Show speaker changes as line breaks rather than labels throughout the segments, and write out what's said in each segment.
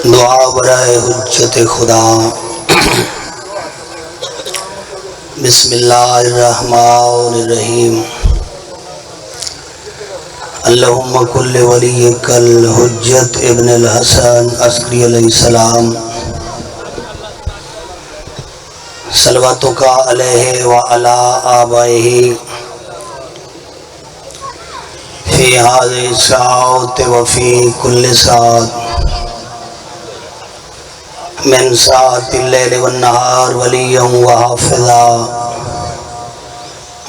دعا برائے حجت خدا۔ بسم اللہ الرحمن الرحیم۔ اللہم کل ولیک الحجت ابن الحسن عسکری علیہ السلام صلواتک علیہ وعلی آبائہ فی هذه الساعة وفي كل ساعة من ساعة الليل والنهار وليا وحافظا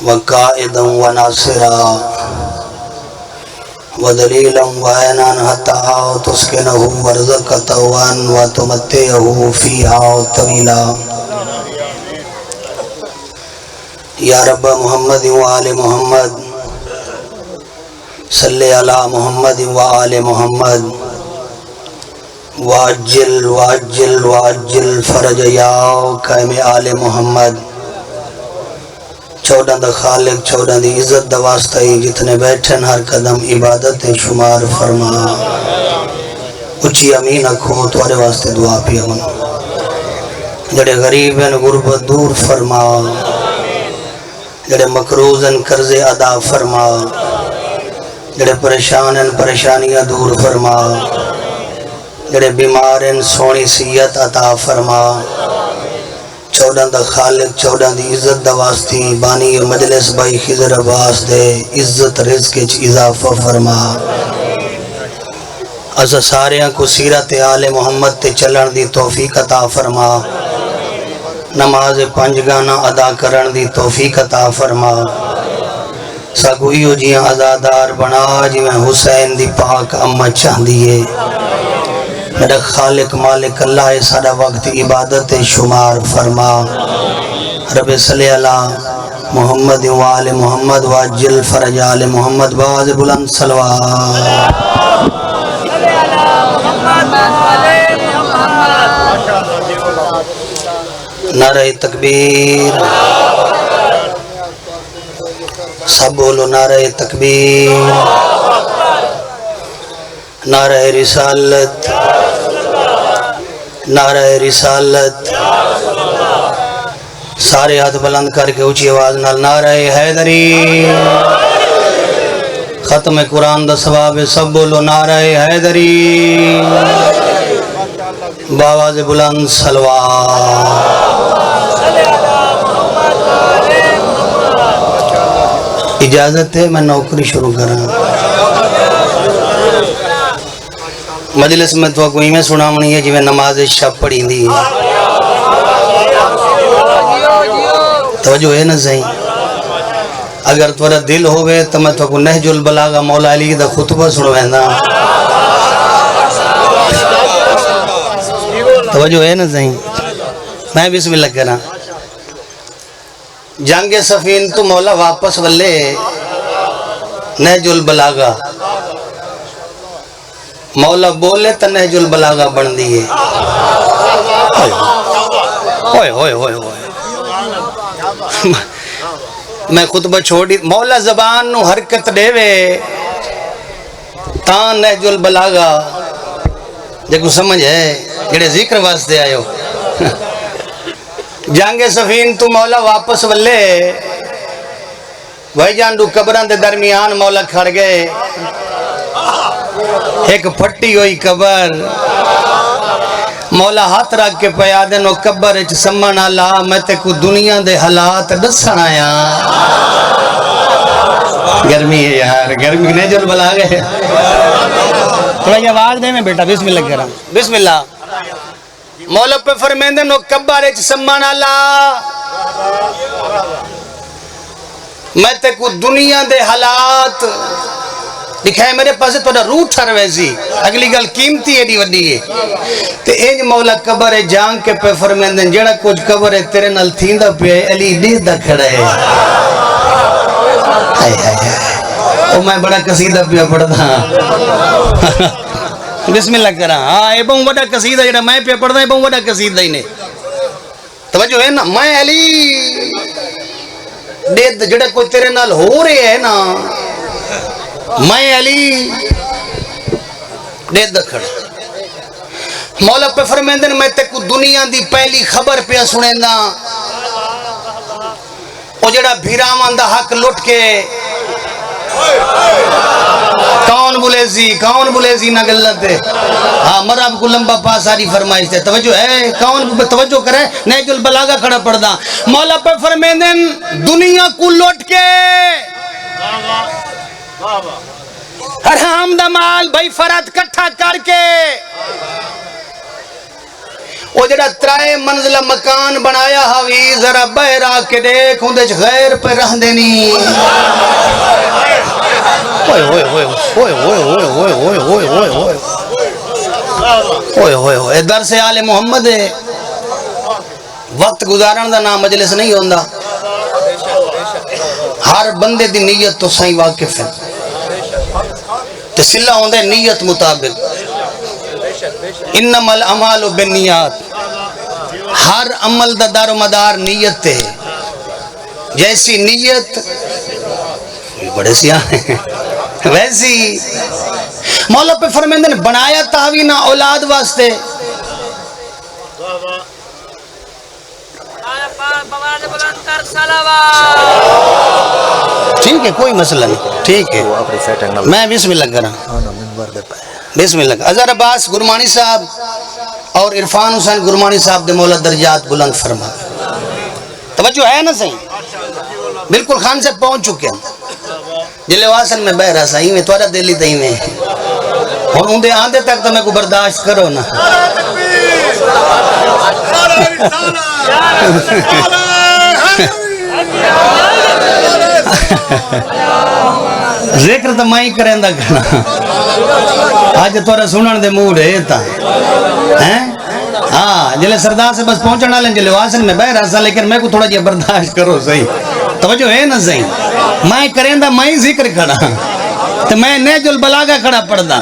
وقائدا وناصرا ودليلا وعينا حتى تسكنه وارزقته وتمتعه فيها طويلا یا رب محمد وآل محمد صلی علی محمد وآل محمد واجل واجل واجل فرج یا قائم آل محمد۔ چودہ دا خالق چودہ دی عزت دا واسطہ جتنے بیٹھن ہر قدم عبادت شمار فرما۔ اچھی امین اکھو توارے واسطے دعا پی امن، جڑے غریب ہیں غربت دور فرما، جڑے مقروض ہیں قرض ادا فرما، جڑے پریشان ہیں پریشانیاں دور فرما، جڑے بیمار ہیں سونی صحت عطا فرما۔ چودہ دا خالق چودہ دی عزت دا واسطی بانی مجلس بائی خضر عباس دے عزت رزق چ اضافہ فرما۔ اسا ساریاں کو سیرت آل محمد تے چلن دی توفیق عطا فرما، نماز پنج گانا ادا کرن دی توفیق عطا فرما۔ ساگوئیو جیاں عزادار بنا جی میں حسین دی پاک امہ چاہ دیئے۔ میرا خالق مالک اللہ سارا وقت عبادت شمار فرما۔ رب صلی اللہ محمد وآل محمد واجل فرج آل محمد باز بلند صلوات۔ نعرہ تکبیر، سب بولو نعرہ تکبیر، نعرہ رسالت، نعرہ رسالت۔ سارے ہاتھ بلند کر کے اونچی آواز نال نعرہ حیدری۔ ختم قرآن دا ثواب سب بولو نعرہ حیدری، باواز بلند صلوات۔ اجازت ہے میں نوکری شروع کروں۔ مجلس میں تو کوئی میں سنا منی ہے جی میں نماز شب پڑھی دی ہے، توجہ ہے نا صحیح؟ اگر تورا دل ہوئے تو میں تو کو نہج البلاغہ مولا علی دا خطبہ سنوینا، توجہ ہے نا صحیح؟ میں بسم اللہ کرنا۔ جنگ سفین تو مولا واپس ولے نہج البلاغہ مولا بولے تو نہج البلاغہ بن دیئے۔ ہوئے ہوئے ہوئے ہوئے میں خطبہ چھوڑی مولا زبان نو حرکت دے وے تاں نہج البلاغہ جے سمجھ ہے جڑے ذکر واسطے آئے ہو۔ جنگ سفین تو مولا واپس ولے بھائی جان دو قبران دے درمیان مولا کھڑ گئے، ایک پھٹی ہوئی قبر مولا ہاتھ رکھ کے پیادن و قبر اچھ سمن اللہ میں تے کو دنیا دے حالات دسن آیا۔ گرمی ہے یار، گرمی نہیں جل بلا گئے، تھوڑا یہ آواز دے میں بیٹا بسم اللہ کہہ رہا ہوں۔ بسم اللہ مولا پہ فرمیندن و قبر اچھ سمن اللہ میں تے کو دنیا دے حالات دکھائے میرے پاسے تو روح ٹھر ویسی اگلی گل قیمتی ہے دی وڈی ہے تے اینج مولا قبر جان کے پہ فرمیندن جڑا کچھ قبر ہے تیرے نال تھیندا پہ علی دیدہ کھڑا ہے۔ او میں بڑا قصیدہ پہ پڑھدا بسم اللہ کرا ہاں اے بہت بڑا قصیدہ جڑا میں پہ پڑھدا ہے بہت بڑا قصیدہ ہی نے توجہ ہے نا۔ میں علی دید جڑا کوئی تیرے نال ہو رہے ہے نا، میں علی دے دکھڑ مولا پہ فرمیندن میں تے کو دنیا دی پہلی خبر پہ سنیں دا او جڑا بھیرامان دا حق لٹ کے کون بولے زی نہ غلط ہے ہاں مراب کو لمبا پاساری فرمائش ہے توجہ ہے کون توجہ کرے نیج البلاغہ کھڑا پڑ دا مولا پہ فرمیندن دنیا کو لٹ کے حرام دا مال بھائی فرد کٹھا کر کے وہ جڑا ترائے منزلہ مکان بنایا ہوئی ذرا بہرا کے دیکھ ہوں دے غیر پہ رہ دینی اوئے درس آل محمد ہے وقت گزارن دا نام مجلس نہیں ہوندہ ہر بندے دی نیت تو صحیح واقف ہے تسلہ ہوندے نیت مطابق انما الاعمال بالنیات ہر عمل دا دار و مدار نیت ہے جیسی نیت بڑے سیاہ ہیں ویسی مولا پہ فرمیندن بنایا تحوینہ اولاد واسطے ٹھیک ہے کوئی مسئلہ نہیں ٹھیک ہے میں بسم اللہ کر رہا ہوں بسم اللہ اظہر عباس گرمانی صاحب اور عرفان حسین گرمانی صاحب دے مولا درجات بلند فرما توجہ ہے نا صحیح بالکل خان سے پہنچ چکے ہیں جلے واسن میں بہ رہا صحیح میں توارا دلی تہی میں اور اندے آندے تک تو میں کو برداشت کرو نا ذکر تو میں ہی کریں دا کرنا آج توڑا سنن دے موڈ ہے تا ہاں جلے سردار سے بس پہنچنا لیں جلے واسن میں بہ رہا سا لیکن میں کو تھوڑا جی برداشت کرو صحیح توجہ ہے نا صحیح میں کریں دا میں ہی ذکر کھڑا تو میں نیج البلاغہ کھڑا پڑھ دا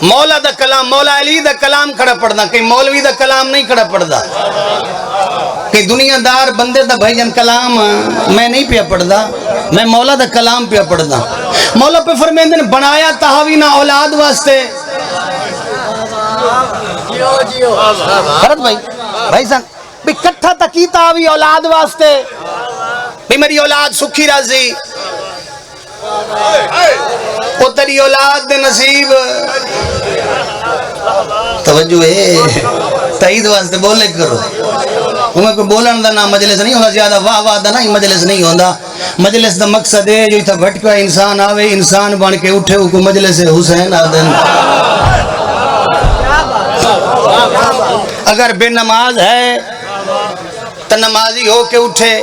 مولا دا کلام مولا علی دا کلام کھڑا پڑھ دا کہیں مولوی دا کلام نہیں کھڑا پڑھ دا کہ دنیا دار بندے دا بھائی جن کلام میں نہیں پیا پڑھ دا میں مولا دا کلام پیا پڑھ دا مولا پہ فرمیندن بنایا تحوینہ اولاد واسطے فرد بھائی سن بھی کٹھا تکیتا ہوئی اولاد واسطے بھی میری اولاد سکھی رازی وہ تیری اولاد دے نصیب توجہ ہے تائید واسطے بولے کرو ہمیں کوئی بولن دا نا مجلس نہیں ہوگا زیادہ واہ واہ دا نا مجلس نہیں ہوگا مجلس دا مقصد ہے جو تھا بھٹکا انسان آوے انسان بن کے اٹھے کو مجلس حسین آدن اگر بے نماز ہے تو نمازی ہو کے اٹھے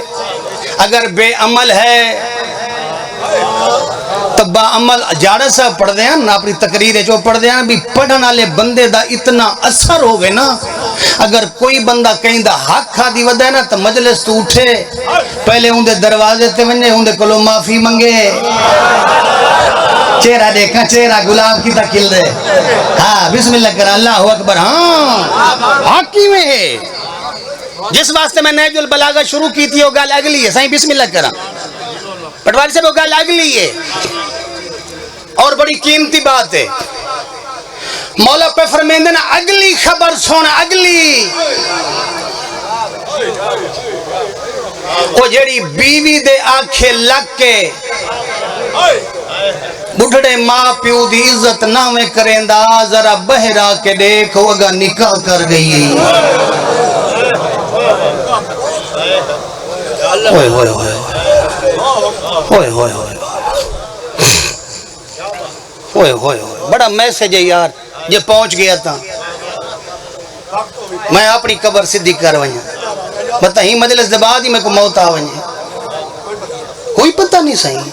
اگر بے عمل ہے تو با عمل جاڑا صاحب پڑھ دیں نا اپنی تقریر ہے جو پڑھ دیں بھی پڑھن والے بندے دا اتنا اثر ہوگے نا اگر کوئی بندہ کہیں دا حق کھا دی ودا ہے نا تو مجلس تو اٹھے پہلے ان دے دروازے تے ونجے ان دے کلو معافی منگے چہرہ دیکھا چہرہ گلاب کی تکل دے ہاں بسم اللہ کر اللہ اکبر ہاں حقی میں ہے جس واسطے میں نیج البلاغہ شروع کی تھی وہ گال اگلی ہے صحیح بسم اللہ کرا پٹواری سے وہ گال اگلی ہے اور بڑی قیمتی بات ہے مولا پہ فرمیندن اگلی خبر سونا اگلی وہ جڑی بیوی دے آنکھیں لگ کے بڑھڑے ماں پیو دی عزت نامے کریں دا ذرا بہرا کے دیکھو اگا نکاح کر گئی ہوئے ہوئے ہوئے ہوئے ہوئے ہوئے ہوئے بڑا میسیج ہے یار یہ پہنچ گیا تھا میں اپنی قبر صدی کر وجہ بتا ہی مجلس دے بعد ہی میں کو موت آ وجہ کوئی پتہ نہیں صحیح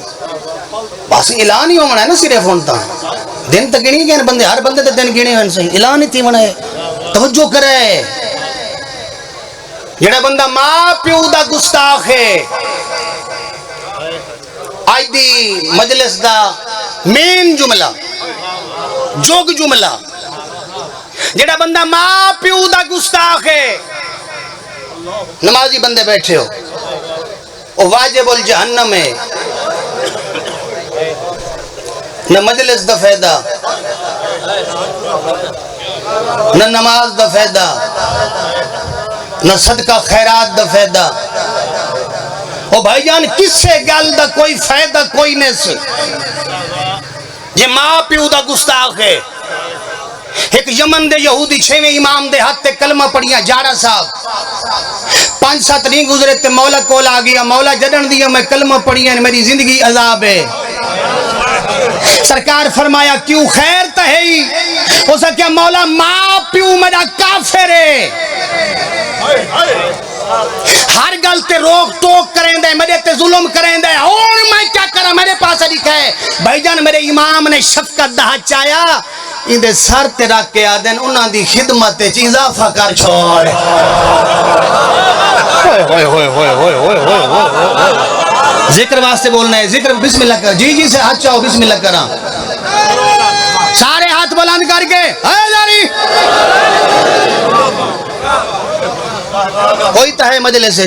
بس اعلان ہی ہونا ہے نا صرف ہوتا دن تک گنی گئے بندے ہر بندے تے دن گنے ہوئے صحیح اعلان ہی تھی ہونا ہے توجہ کرے جڑا بندہ ماں پیو دا گستاخ ہے آج دی مجلس دا مین جملہ جوگ جملہ جڑا بندہ ماں پیو دا گستاخ ہے نمازی بندے بیٹھے ہو وہ واجب الجہنم ہے نہ مجلس دا فائدہ، نہ نماز دا فائدہ، نہ صدقہ خیرات دا فائدہ۔ او بھائی جان کس سے گل دا کوئی فائدہ کوئی نہیں سی، یہ ماں پیو دا گستاخ ہے۔ ایک یمن دے یہودی 6ویں امام دے ہاتھ تے کلمہ پڑھیاں جارہ صاحب، 5-7 نہیں گزرے تے مولا کول آ گیا، مولا جدن دیا میں کلمہ پڑھیاں میری زندگی عذاب ہے۔ سرکار فرمایا کیوں خیر تا ہے ہی؟ اسا کیا مولا ماں پیو میرا کافر ہے، ہر گل تے روک ٹوک کریں دے، میرے تے ظلم کریں دے، اور میں کیا کرا؟ میرے پاس لکھا ہے بھائی جان میرے امام نے شفقت دا چایا ان دے سر تے رکھ کے آدن انہاں دی خدمت تے اضافہ کر چھوڑ۔ ذکر واسطے بولنا ہے، ذکر بسم اللہ کر، جی جی سے ہاتھ چاہو بسم اللہ کرا، سارے ہاتھ بلند کر کے اے جاری کوئی تا ہے مجلس ہے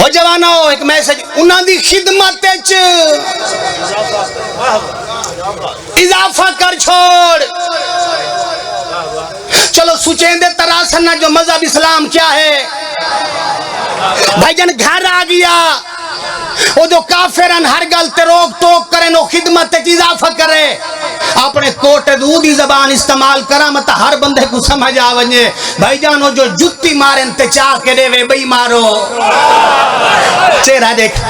ہو جوانو ایک میسج انہاں دی خدمت وچ اضافہ کر چھوڑ۔ چلو سوچیں دے تراسنا جو مذہب اسلام کیا ہے، بھائی جان گھر آ گیا وہ جو کافرن ہر گل تے روک ٹوک کریں وہ خدمت تے اضافہ کرے، اپنے کوٹ دودی زبان استعمال کرا مت ہر بندے کو سمجھ آ ونجے۔ بھائی جان وہ جو جتی مارن تے چاہ کے دے وے بئی مارو، چہرہ دیکھ،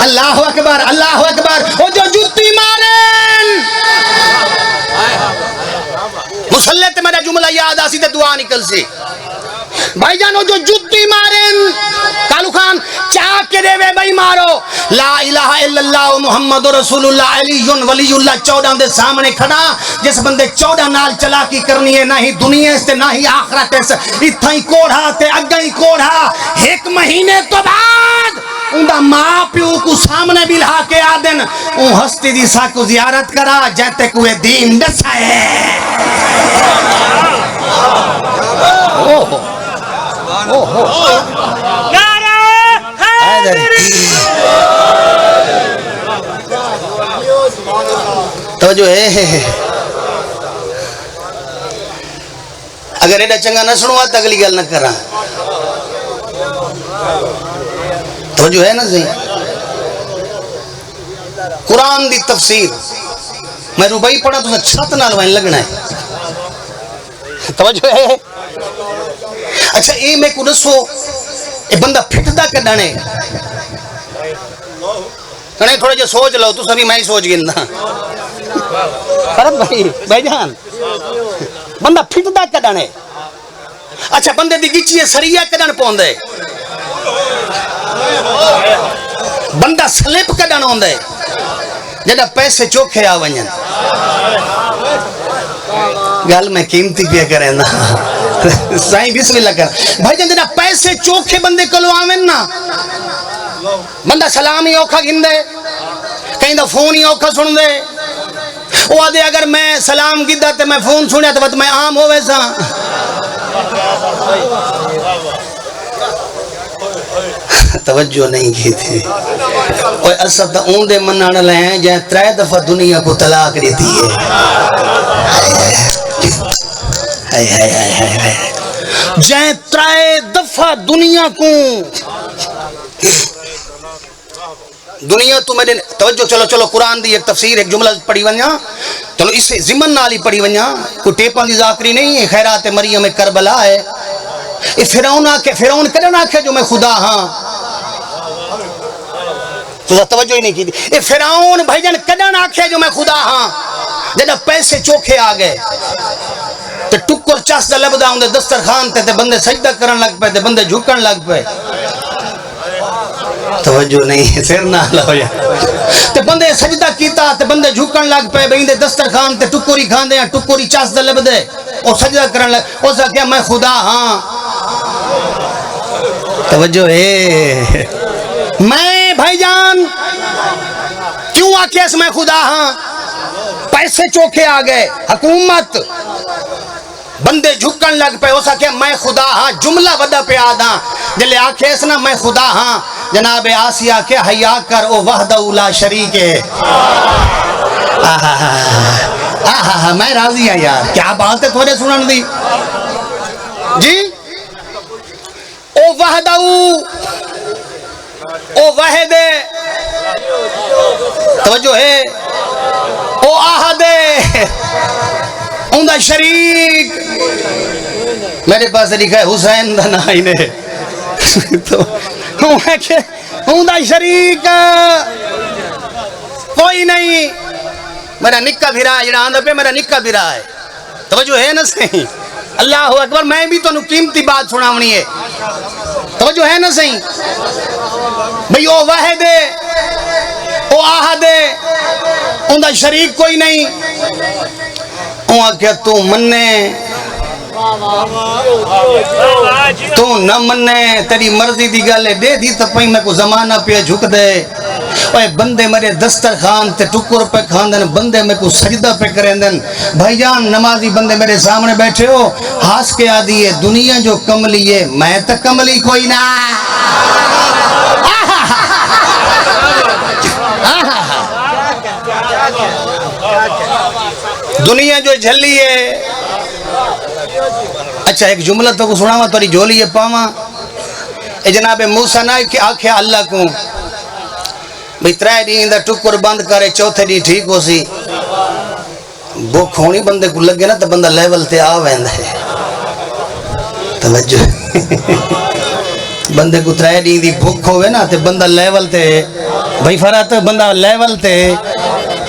اللہ اکبر اللہ اکبر، وہ جو جتی مارن مسلح تے میرا جملہ یاد آسی تے دعا نکل سی۔ بھائی جان وہ جو جتی مارن کالو خان چاہ کے دے وے بھائی مارو، لا الہ الا اللہ محمد رسول اللہ علی ولی اللہ 14 دے سامنے کھڑا، جس بندے 14 نال چلاکی کرنی ہے، نہ ہی دنیا سے نہ ہی آخرت سے، اتھا ہی کوڑھا تے اگا ہی کوڑھا، 1 مہینے تو بعد اندہ ماں پیو کو سامنے بھی لہا کے آدن اون ہستی دی سا کو زیارت کرا جاتے کوئے دین دسائے۔ توجہ ہے، اگر ایڈا چنگا نہ سنوا تو اگلی گل نہ کرا، توجہ ہے نا صحیح۔ قرآن دی تفسیر میں روبائی پڑھا تو چھت نال وائن لگنا ہے، توجہ ہے۔ اچھا اے میں کو دسو اے بندہ پھٹدا کڈانے کنے تھوڑا جے سوچ لو تو سبھی میں ہی سوچ گندا فرد بھائی جان بندہ پھٹدا کڈانے۔ اچھا بندے دی گچی سریا کڈن پوندے، بندہ سلپ کڈن ہوندے جڑا پیسے چوکھے آ ونجن۔ گل میں قیمتی پیا کریں نا سائیں بسم اللہ کر بھائی جان جڑا پیسے چوکھے بندے کلو آویں نا بندہ سلام ہی اوکھا گھندے، کہیں دا فون ہی اوکھا سن دے، وہ آدھے اگر میں سلام گدھا تے میں فون سنیا تو میں عام ہو ویسا۔ توجہ نہیں کی تھی اوہ اصل تا اون دے منانا لے ہیں جہاں 3 دفعہ دنیا کو طلاق دیتی ہے، جہاں 3 دفعہ دنیا کو دنیا تو میرے توجہ چلو چلو قرآن دی ایک تفسیر ایک جملہ پڑھی ونجا چلو اسے ضمن نالی پڑھی ونجا کوئی ٹیپان دی ذاکری نہیں ہے، خیرات مریم کربلا ہے۔ یہ فرعون کدن آکھے جو میں خدا ہاں، تو توجہ ہی نہیں کی تھی۔ یہ فرعون بھائی جان کدن آکھے جو میں خدا ہاں، جب پیسے چوکھے آ گئے تو ٹکر چاس دا لبدا ہوں دے دسترخوان تے بندے سجدہ کرن لگ پے تے بندے جھکن لگ پے، توجہ نہیں پھر نہ لو یا تے بندے سجدہ کیتا تے بندے جھکن لگ پے بھئی دے دسترخوان تے ٹکری کھاندے ہیں، ٹکری چاس دا لبدے اور سجدہ کرن لگ او سا کیا میں خدا ہاں۔ توجہ ہے میں بھائی جان کیوں آکھے اس میں خدا ہاں؟ پیسے چوکھے آ گئے، حکومت بندے جھکن لگ پے، ہو سکے میں خدا ہاں، جملہ ودا پہ آدھا جلے آکھے اس نا میں خدا ہاں، جناب آسیہ کے حیا کر او وحدہ لا شریک ہے. میں راضی ہوں یار, کیا بات ہے تھوڑے سنن دی جی. او وحدہ او واحد توجہ ہے, او احد اوندا شریک. میرے پاس لکھا ہے حسین دا نائی نے تو اوندا شریک کوئی نہیں. میرا نکا بھیرا ہے جڑا آندہ پہ میرا نکا بھیرا ہے. توجہ ہے نا صحیح؟ اللہ اکبر. میں بھی تو قیمتی بات سناونی ہے. توجہ ہے نا صحیح بھئی؟ او واحد ہے, او احد ہے, اوندا شریک کوئی نہیں. اوہاں کیا تو مننے تو نہ مننے, تیری مرضی دی گالے دے دی تو پہی میں کو زمانہ پہ جھک دے. اوے بندے میرے دسترخوان تے ٹکر پہ کھاندن, بندے میں کو سجدہ پہ کرندن. بھائی جان نمازی بندے میرے سامنے بیٹھے ہو, ہاس کے آدھی ہے دنیا جو کملی ہے, میں تو کملی کوئی نہ. دنیا جو جھلی ہے. اچھا ایک جملہ تو کو سناوا توری جھولی ہے پاواں. اے جناب موسیٰ نہ آکھیا اللہ کو بھئی 3 دن دا ٹکر بند کرے, چوتھے دن ٹھیک ہو سی. بھوک ہونی بندے کو لگے نا تو بندہ لیول تے آ ویندا ہے. توجہ بندے کو 3 دن دی بھوک ہوئے نا تے بندہ لیول تے بھئی فرات بندہ لیول تے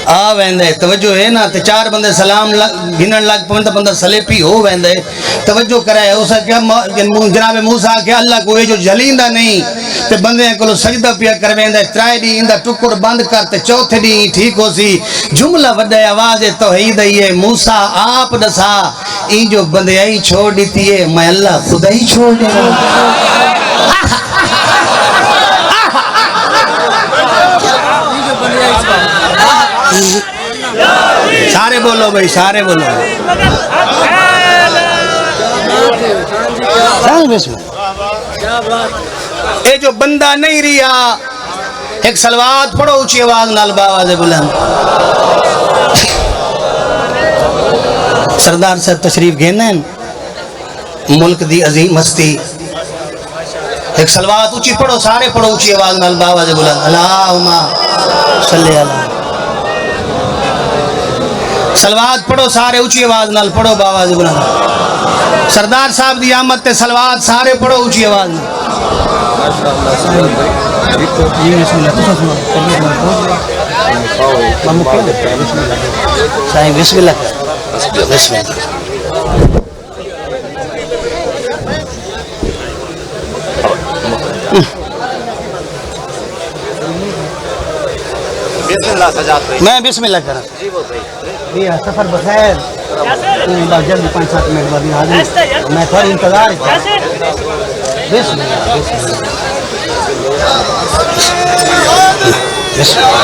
آ ویندے. توجہ ہے نا. تے 4 بندے سلام گھنن لگ پوندے, بندہ سلیپی ہو ویندے. توجہ کرائے اس کیا جناب موسیٰ کہ اللہ کو یہ جو جھلیندا نہیں تے بندے کو سجدہ پیا کر ویندے. 3 دن دا ٹکر بند کر تے چوتھے دن ٹھیک ہو سی. جملہ وڈے آواز توحید ہے. موسیٰ آپ دسا این جو بندے آئی چھوڑ دیتی ہے, میں اللہ خدا ہی چھوڑ دے. سارے بولو بھائی, سارے بولو. اے جو بندہ نہیں رہا, ایک صلوات پڑھو اونچی آواز نال باواز بلند. سردار صاحب تشریف گھنن, ملک دی عظیم ہستی. ایک صلوات اونچی پڑھو, سارے پڑھو اونچی آواز نال باواز بلند. اللہم صلی اللہ. صلوات پڑھو سارے اونچی آواز نال پڑھو باواز بلند. سردار صاحب دی آمد تے صلوات سارے پڑھو اونچی آواز نال. صاحب بسم اللہ. بسم اللہ. میں بسم اللہ کرا. سفر بخیر. جلدی 5-7 منٹ بعد حاضر. میں تھوڑا انتظار. بسم اللہ. بسم اللہ.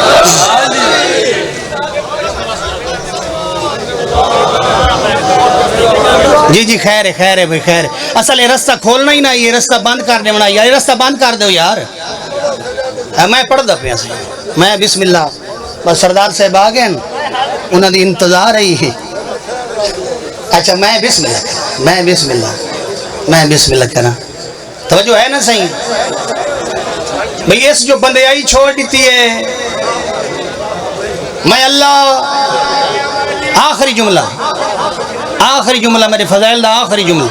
جی جی خیر ہے, خیر ہے بھائی, خیر ہے. اصل یہ رستہ کھولنا ہی نہ, یہ رستہ بند کر دینا یار. یہ رستہ بند کر دو یار. میں پڑھ دا پیا سی. میں بسم اللہ. بس سردار صاحب آ گئے, انہوں نے انتظار ہے. اچھا میں بسم اللہ. میں بسم اللہ. میں بسم اللہ کرا. توجہ ہے نا صحیح بھئی؟ اس جو بندے آئی چھوڑ دیتی ہے, میں اللہ. آخری جملہ, آخری جملہ میرے فضائل دا آخری جملہ.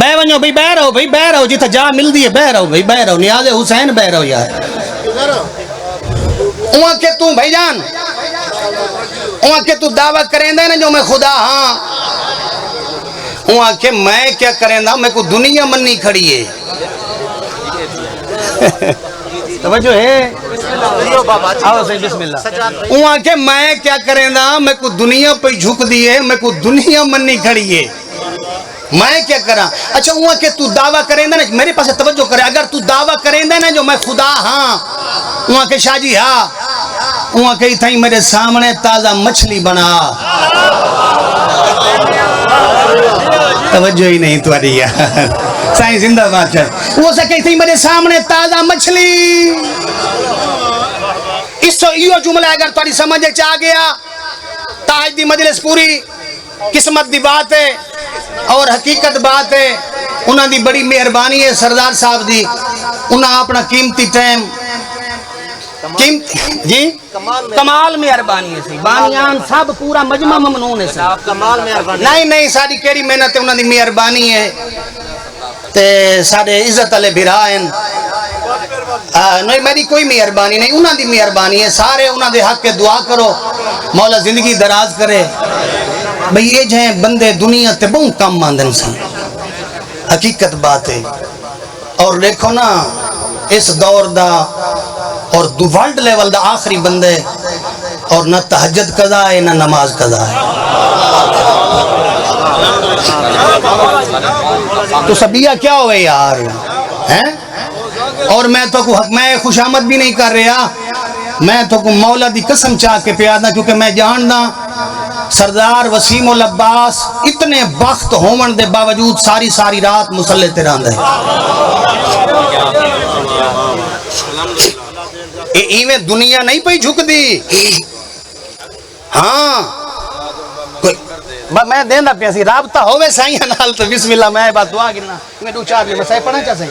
بہ ونجو بھئی, بہ رہو بھئی, بہ رہو. جتھا جا مل دی ہے بہ رہو بھئی, بہ رہو. نیاز حسین بہ رہو یار. اوہاں کہ تو بھائی جان, اوہاں کہ تو دعویٰ کریں دے نا جو میں خدا ہاں. اوہاں کہ میں کیا کریں دا, میں کو دنیا منی کھڑی ہے. توجہ ہے. آؤ صحیح بسم اللہ. اوہاں کہ میں کیا کریں دا, میں کو دنیا پہ جھک دیئے, میں کو دنیا منی کھڑی ہے. میں کیا کرا. اچھا اوہاں کہ تو دعویٰ کریں دا نا, میرے پاس توجہ کرے, اگر تو دعویٰ کریں دا نا جو میں خدا ہاں, اوہاں کہ شاہ جی ہاں, اوہاں کہ تھیں میرے سامنے تازہ مچھلی بنا. توجہ ہی نہیں تو یار. سائیں زندہ باد ہے وہ سکے تھی میرے سامنے تازہ مچھلی اس تو یہ جملہ اگر تاری سمجھے چاہ گیا تاج دی مجلس پوری قسمت دی بات ہے اور حقیقت بات ہے انہاں دی بڑی مہربانی ہے سردار صاحب دی انہاں اپنا قیمتی ٹائم جی کمال مہربانی ہے سی بانیان سب پورا مجمع ممنون ہے سی کمال مہربانی نہیں ساری کیڑی محنت ہے انہاں دی مہربانی ہے تے سارے عزت والے بھرا ہیں نہیں میری کوئی مہربانی نہیں انہاں دی مہربانی ہے سارے انہاں دے حق کے دعا کرو مولا زندگی دراز کرے بھئی یہ جہیں بندے دنیا تے بہت کم ماندن سے حقیقت بات ہے اور دیکھو نا اس دور دا اور ورلڈ لیول دا آخری بندے اور نہ تہجد قضا ہے نہ نماز قضا ہے تو سبیہ کیا ہوئے یار اور میں تو میں خوش آمد بھی نہیں کر رہا میں تو مولا دی قسم چاہ کے پیادا کیونکہ میں جاننا سردار وسیم العباس اتنے وقت ہومن دے باوجود ساری رات مسلح تے رہندا ہے ایویں دنیا نہیں پئی جھک دی ہاں میں دینا پیا سی رابطہ ہوئے سائیں نال تو بسم اللہ میں بات دعا گرنا میں دو چار بھی مسائل پڑھنا چاہ سائیں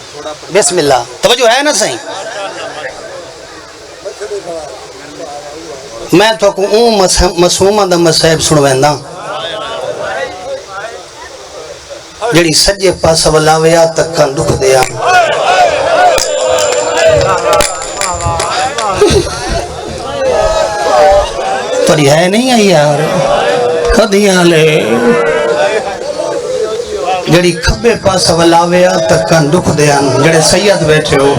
بسم اللہ توجہ ہے نا سائیں میں تو کو مسومہ دا مسائب سنویندا جڑی سجے پاس ولاویا تکاں دکھ دیا توڑی ہے نہیں آئی یار کدیاں لے جڑی کھبے پاس ولاویا تکاں دکھ دیا جڑے سید بیٹھے ہو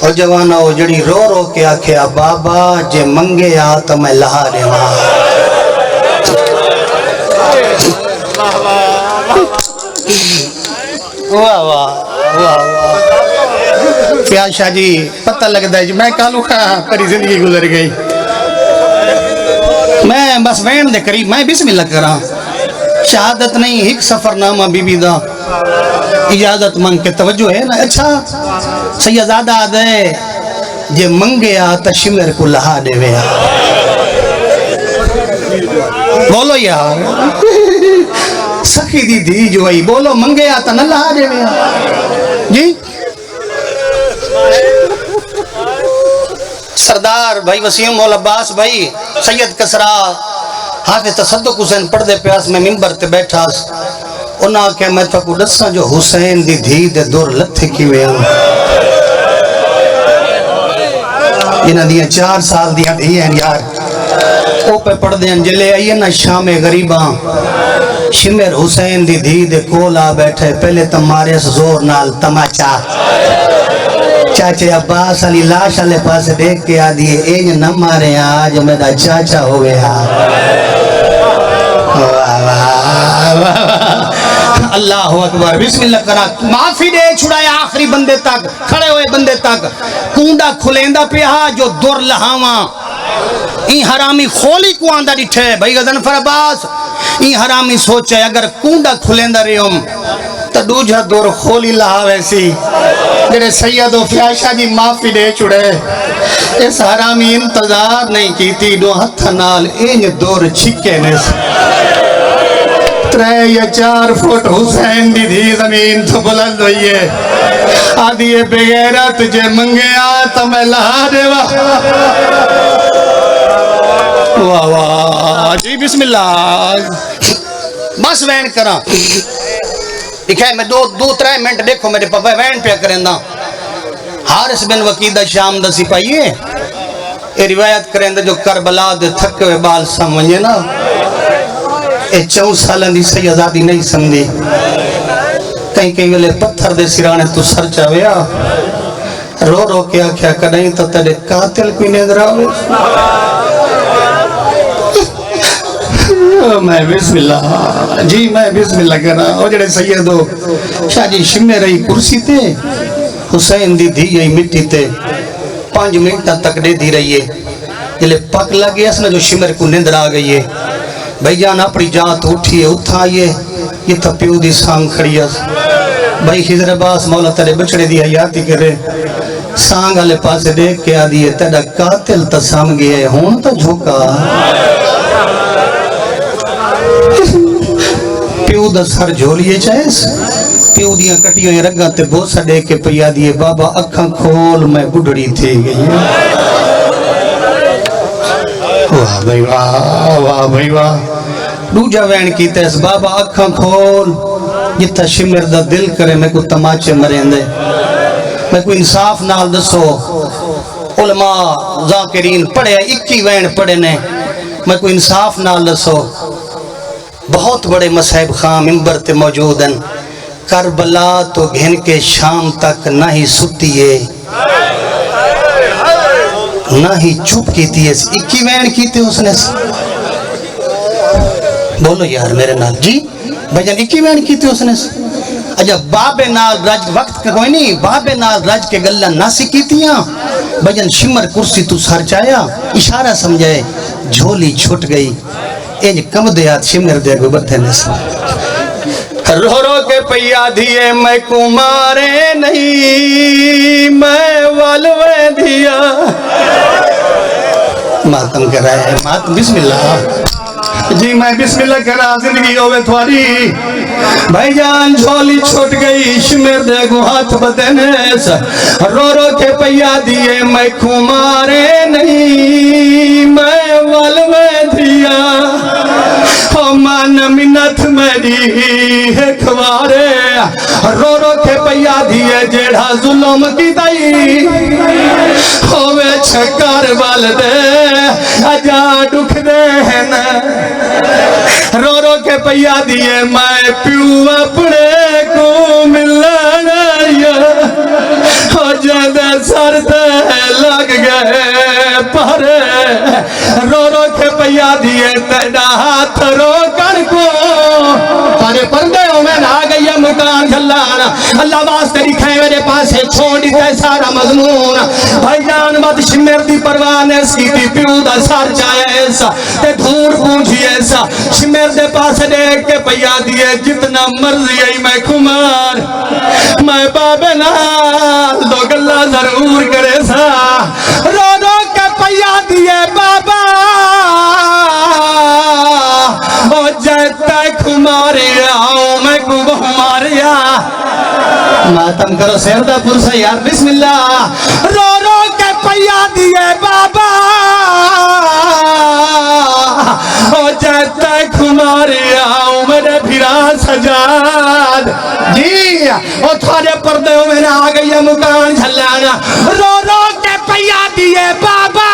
اور جوانا ہو جڑی رو رو کے آکھیا بابا جے منگے آ تو میں لہا رہے وہاں واہ واہ واہ پیاز شاہ جی پتہ لگتا ہے جی میں کالو کری زندگی گزر گئی میں بس وین دے قریب میں بسم اللہ کراں شہادت نہیں ایک سفر نامہ بی بی دا اجازت منگ کے توجہ ہے نا اچھا سیدزادہ آدھے جے منگے آتا شمر کو لہا دے ویا بولو یار سخی دی دی جو آئی بولو منگے آتا نہ لہا دے ویا جی سردار بھائی وسیم العباس بھائی سید کسرا حافظ تصدق حسین پڑھ دے پیاس میں منبر تے بیٹھا انہاں کہ میں تو کو دساں جو حسین دی دھی دے دور لتھے کی وے انہاں دیاں 4 سال دیاں دھی ہیں یار او پہ پڑھ دے جلے آئیے نا شام غریباں شمر حسین دی دھی دے کولا بیٹھے پہلے تمہارے زور نال تماچا چاچے عباس علی لاش علی پاس دیکھ کے آدھیے اینج نہ مارے آج میرا چاچا ہوئے اللہ اکبر بسم اللہ کرا معافی دے چھڑایا آخری بندے تک کھڑے ہوئے بندے تک کونڈا کھلیندہ پیا جو دور لہاواں این حرامی خولی کو آندہ ڈٹھے بھائی غزنفر عباس این حرامی سوچے اگر کونڈا کھلیندہ رہوں تو دوجہ دور خولی لہا ویسی جڑے سید و فیاشا جی معافی دے چھڑے اس حرامی انتظار نہیں کی تھی دو ہتھ نال اینج دور چھکے نے 3 یا 4 فٹ حسین دی دھی زمین تو بلند ہوئی ہے آدھیے بغیرت جے منگے آتا میں لہا دے واہ واہ جی بسم اللہ بس وین کرا دیکھیں میں 2-3 منٹ دیکھو میرے پاپا وین پہ کریں دا حارس بن وقیدہ شام دا سپاہیے یہ روایت کریں دا جو کربلا دے تھکے ہوئے بال سمجھے نا اے 4 سالن دی سیدادی نہیں سمجھی کہیں کہیں ویلے پتھر دے سرانے تو سر چاویا رو رو کیا کیا کڑائیں تو تیرے قاتل کوئی نیدر آوے میں بسم اللہ جی میں بسم اللہ کر رہا اور جڑے سید ہو شاہ جی شمع رہی کرسی تے حسین دی دھی یہی مٹی تے 5 منٹ تک دے دی رہی ہے جلے پک لگے اس نے جو شمر کو نیندر آ گئی ہے بھائی جان اپنی جان تو اٹھیے اٹھائیے یہ تا پیو دی سانگ کھڑی اس بھائی خضر عباس مولا تیرے بچڑے دی حیاتی کرے سانگ آلے پاسے دیکھ کے آدھی ہے تیڑا قاتل تا سامگے ہے ہون تا جھوکا پیو دا سر جھولیے چاہیس پیو دیاں کٹیوں یہ رگاں تے بوسا دے کے پیا دیئے بابا اکھاں کھول میں بڑھڑی تھے گئی واہ بھائی واہ واہ بھائی واہ دوجہ وین کی تیس بابا اکھاں کھول جتا شمر دا دل کرے میں کو تماچے مرین دے میں کو انصاف نال دسو علماء ذاکرین پڑھے 21 وین پڑھے نے میں کو انصاف نال دسو بہت بڑے مصحب خان منبر تے موجود ہیں کربلا تو گھن کے شام تک نہ ہی ستیے نہ ہی چپ کیتی ہے 21 وین کیتے اس نے بولو یار میرے نال جی بھائی جان 21 وین کیتے اس نے اجا بابے نال رج وقت کوئی نہیں بابے نال رج کے گلہ نہ سکیتیاں بھائی جان شمر کرسی تو سر چایا اشارہ سمجھائے جھولی چھٹ گئی ایج کم دیات شمر دے گو بتے نے رو رو کے پیا دیئے میں کو مارے نہیں میں والوے دیا ماتم کر رہا ہے ماتم بسم اللہ جی میں بسم اللہ کر رہا زندگی ہوئے تھواری بھائی جان جھولی چھوٹ گئی شمر دے گو ہاتھ بدنیس رو رو کے پیا دیئے میں کو مارے نہیں میں والوے دیا مان منت میری ہے کھوارے رو رو کے پیا دیئے جیڑا ظلم کی دائی ہوئے چھکار والدے اجا ڈکھ دے نا رو رو کے پیا دیئے میں پیو اپنے کو ملنا ہو جاندے سر دے لگ گئے پارے رو رو کے پیا دیئے تیڑا ہاتھ رو کر کو پارے پردے ہوں میں نہ گئی مکان جھلانا اللہ واسطے لکھے میرے پاس ہے چھوڑی تے سارا مضمون بھائی جان بات شمر دی پروانے سیدھی پیو دا سار جائے ایسا تے دھور پونچھی ایسا شمر دے پاس دیکھ کے پیا دیئے جتنا مرضی ہے میں کمار میں بابے نال دو گلہ ضرور کرے سا رو رو کے پیا دیئے بابا او جیتا کماری آؤں میں کو ماریا ماتم کرو سیردہ پرسا یار بسم اللہ رو رو کے پیا دیئے بابا او جیتا کماری آؤں میرے بھیرا سجاد جی او تھوڑے پردے ہو میرے آگئی مکان جھلانا رو رو کے پیا دیئے بابا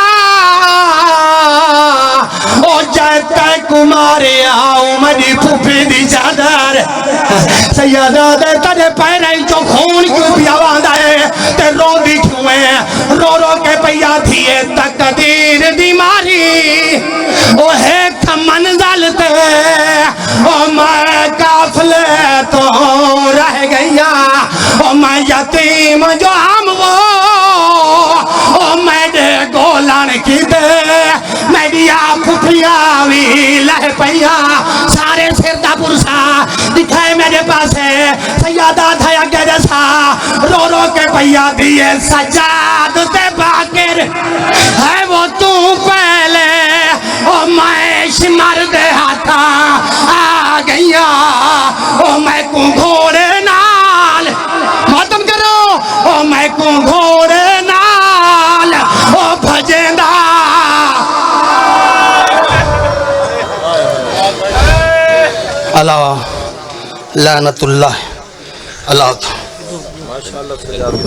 او جیتا کماری آؤں میری پھوپی دی چادر سیادہ دے تجھے پیرے جو خون کیوں بھی آواز آئے تے رو دی کیوں ہے رو رو کے پیا دیئے تقدیر دی ماری او ہے تھا منزل تے او میں کافلے تو رہ گیا او میں یتیم جو ہم وہ او میں دے گولان کی دے میری آپ پھیاوی لہ پیا سارے سردہ پرسا دکھائے میرے پاس ہے سیادہ تھا یا کہ جیسا رو رو کے پیا دیئے سجاد تے باکر ہے وہ تو پہلے او میں شمر دے ہاتھا آ گیا او میں کو گھوڑے نال ماتم کرو او میں کو گھوڑے نال او بھجیندہ اللہ لعنت اللہ اللہ